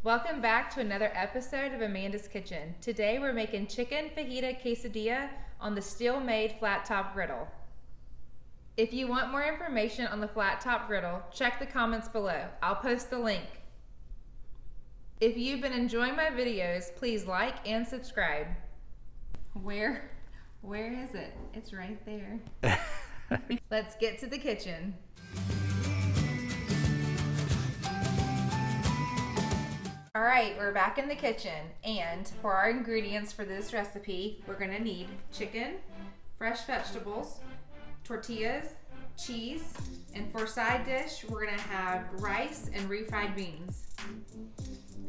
Welcome back to another episode of Amanda's Kitchen. Today we're making chicken fajita quesadilla on the Steelmade flat top griddle. If you want more information on the flat top griddle, check the comments below. I'll post the link. If you've been enjoying my videos, please like and subscribe. Where is it? It's right there. Let's get to the kitchen. All right, we're back in the kitchen, and for our ingredients for this recipe, we're gonna need chicken, fresh vegetables, tortillas, cheese, and for side dish, we're gonna have rice and refried beans.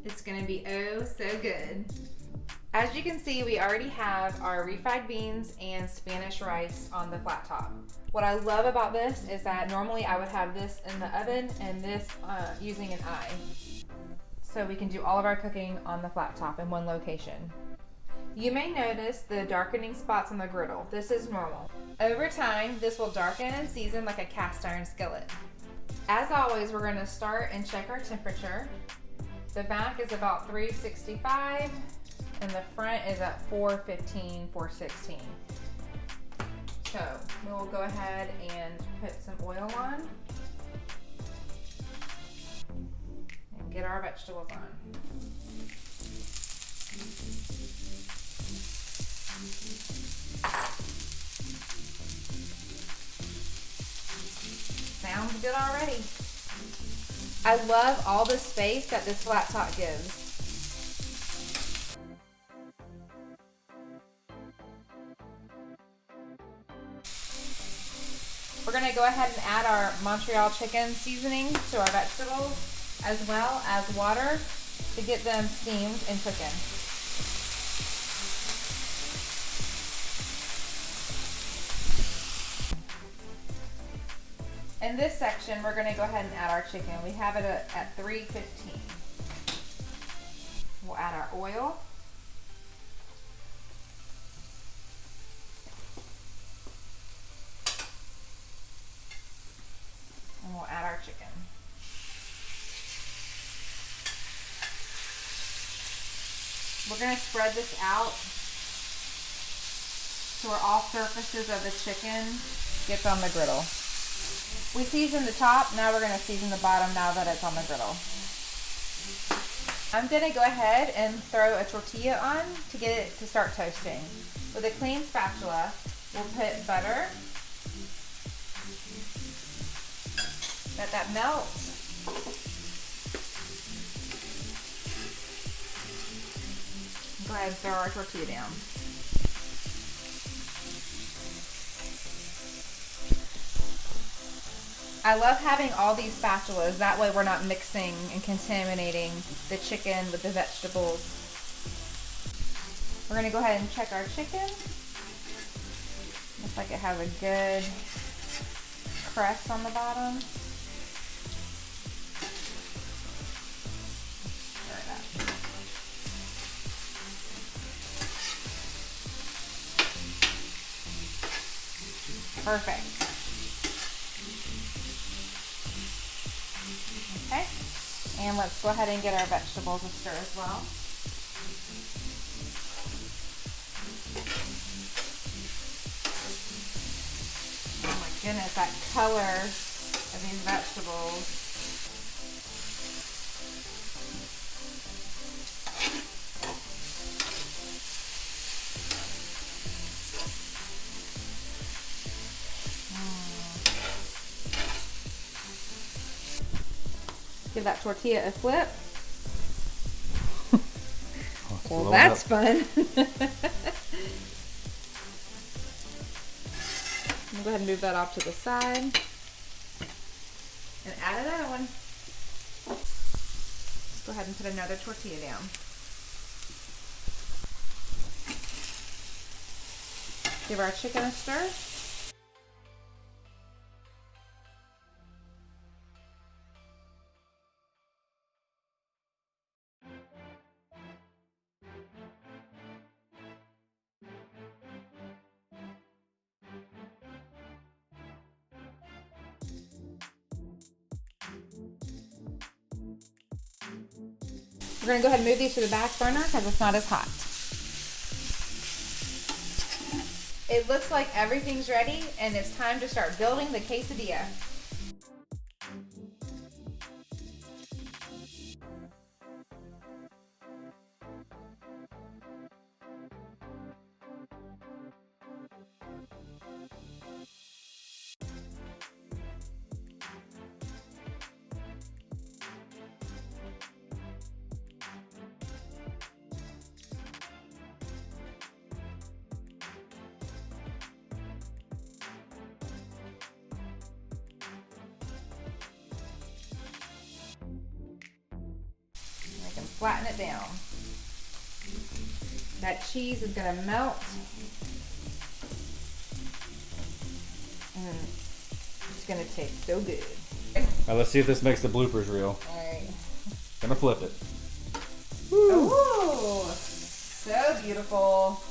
It's gonna be oh so good. As you can see, we already have our refried beans and Spanish rice on the flat top. What I love about this is that normally I would have this in the oven and this using an eye. So we can do all of our cooking on the flat top in one location. You may notice the darkening spots on the griddle. This is normal. Over time, this will darken and season like a cast iron skillet. As always, we're gonna start and check our temperature. The back is about 365 and the front is at 415, 416. So we'll go ahead and put some oil on. Get our vegetables on. Sounds good already. I love all the space that this flat top gives. We're gonna go ahead and add our Montreal chicken seasoning to our vegetables, as well as water to get them steamed and cooking. In this section, we're gonna go ahead and add our chicken. We have it at 315. We'll add our oil. And we'll add our chicken. We're going to spread this out so where all surfaces of the chicken gets on the griddle. We season the top, now we're going to season the bottom now that it's on the griddle. I'm going to go ahead and throw a tortilla on to get it to start toasting. With a clean spatula, we'll put butter. Let that melt. Go ahead and throw our tortilla down. I love having all these spatulas. That way we're not mixing and contaminating the chicken with the vegetables. We're gonna go ahead and check our chicken. Looks like it has a good crust on the bottom. Perfect. Okay, and let's go ahead and get our vegetables to stir as well. Oh my goodness, that color of these vegetables. Give that tortilla a flip. Well, that's fun. I'm gonna go ahead and move that off to the side and add another one. Let's go ahead and put another tortilla down. Give our chicken a stir. We're gonna go ahead and move these to the back burner because it's not as hot. It looks like everything's ready and it's time to start building the quesadilla. I can flatten it down. That cheese is gonna melt. It's gonna taste so good. Now let's see if this makes the bloopers real. Alright. Gonna flip it. Ooh, so beautiful.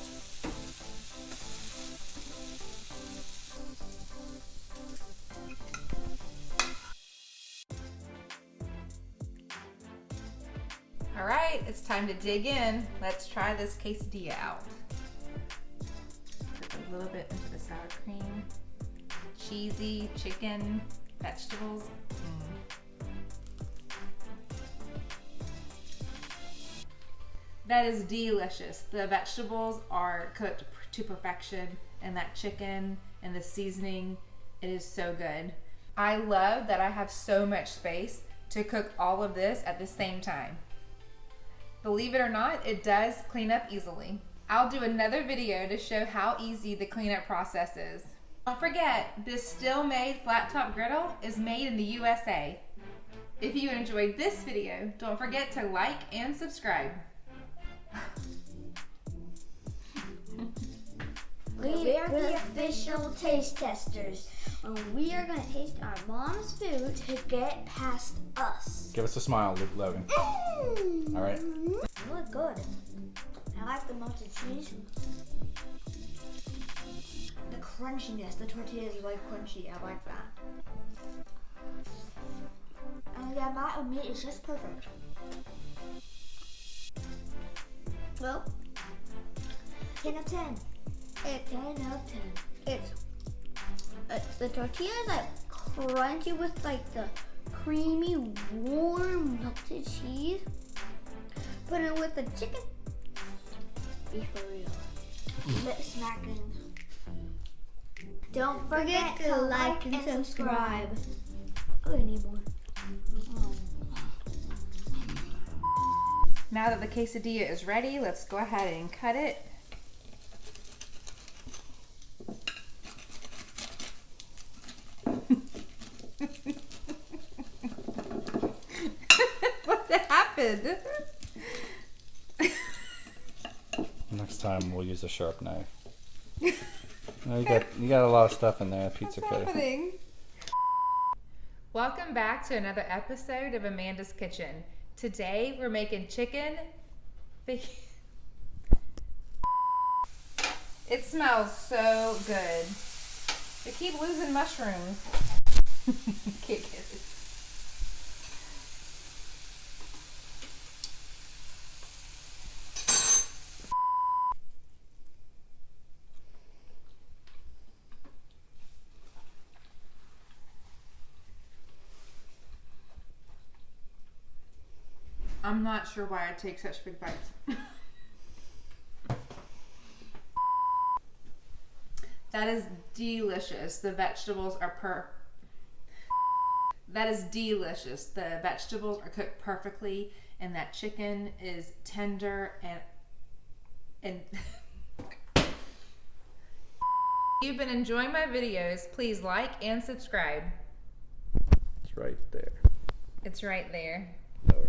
All right, it's time to dig in. Let's try this quesadilla out. Put a little bit into the sour cream. Cheesy, chicken, vegetables. That is delicious. The vegetables are cooked to perfection, and that chicken and the seasoning, it is so good. I love that I have so much space to cook all of this at the same time. Believe it or not, it does clean up easily. I'll do another video to show how easy the cleanup process is. Don't forget, this Steelmade flat top griddle is made in the USA. If you enjoyed this video, don't forget to like and subscribe. We are the official taste testers. We are going to taste our mom's food to get past us. Give us a smile, Logan. All right. They look good. I like the melted cheese. The crunchiness, the tortillas are like crunchy. I like that. And the amount of meat is just perfect. Well, 10 of 10. It's 10 of 10. It's the tortilla is like crunchy with like the creamy, warm, melted cheese. Put it with the chicken. Be for real. Lip smacking. Don't forget to like and subscribe. Oh, I need more. Now that the quesadilla is ready, let's go ahead and cut it. What happened? Next time we'll use a sharp knife. No, you got a lot of stuff in there. Pizza What's cutter. happening? Welcome back to another episode of Amanda's Kitchen. Today we're making chicken. It smells so good. They keep losing mushrooms. Can't get it. I'm not sure why I take such big bites. That is delicious. The vegetables are That is delicious. The vegetables are cooked perfectly, and that chicken is tender and You've been enjoying my videos. Please like and subscribe. It's right there. It's right there. Lower.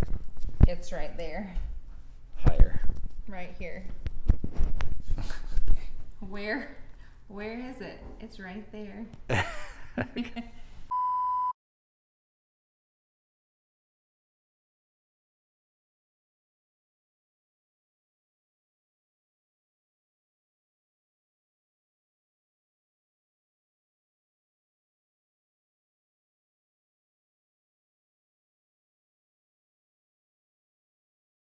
It's right there. Higher. Right here. Where is it? It's right there.